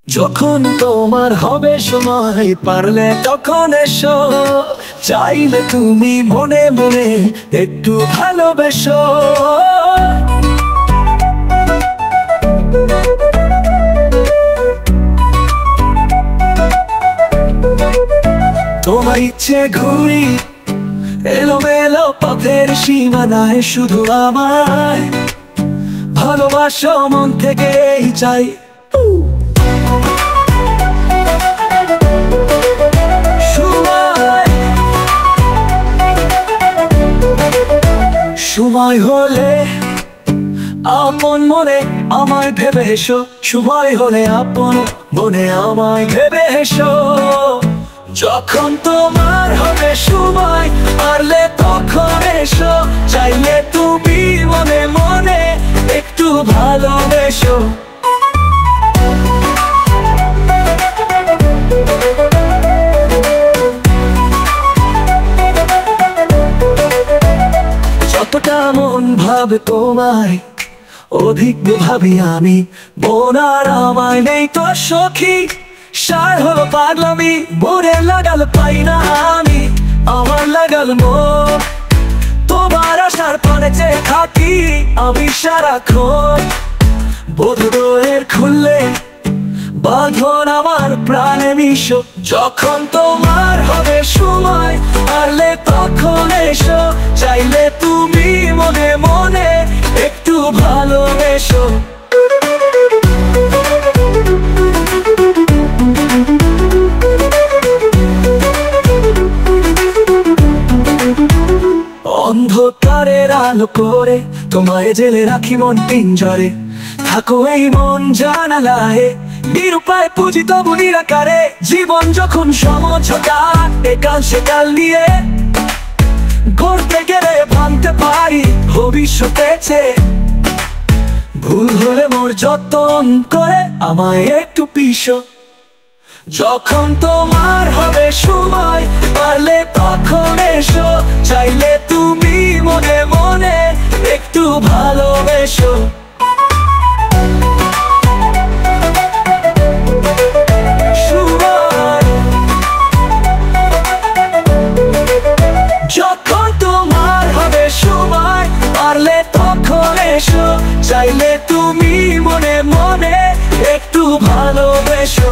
যখন তোমার হবে সময় পারলে তখন এসো, চাইলে তুমি মনে মনে একটু ভালোবেসো। তোমার ইচ্ছে ঘুরি এলোমেলো পথের সীমানায়, শুধু আমায় ভালোবাসো মন থেকেই চাই। সময় হলে আপন মনে আমায় ভেবে এসো, সময় হলে আপন মনে আমায় ভেবে এসো। যখন তোমার হবে সময় পারলে তখন এসো, চাইলে তুমি মনে মনে একটু ভালোবেসো। যতটা মন ভাবে তোমায় অধিক ভাবি আমি, মন আর আমায় নেই তো সখী, সার হলো পাগলামি। মনে লাগাল পাই না আমি, আমার লাগাল মন তোমার আশার পানে চেয়ে থাকি আমি সারাক্ষণ। বধুয়ের খুললে বাঁধন আমার প্রাণে মিশো, যখন তোমার হবে সময় পারলে তখন এসো, চাইলে তুমি মনে মনে একটু ভালোবেসো। অন্ধকারের আলো করে তোমায় জেলে রাখি মন পিঞ্জরে, থাকো এই মন জানালায় নিরুপায় পূজিত বুনির আকারে। জীবন যখন সমঝোতা একাল সেকাল নিয়ে, গড়তে গেলে ভাঙতে পারি ভবিষ্যতে চেয়ে। ভুল হলে মোর যতন করে আমায় একটু পিসো, যখন তোমার হবে সময় পারলে তখন এসো, চাইলে তুমি মনে মনে একটু ভালোবেসো। যখন তোমার হবে সময় পারলে তখন এসো, চাইলে তুমি মনে মনে একটু ভালোবেসো।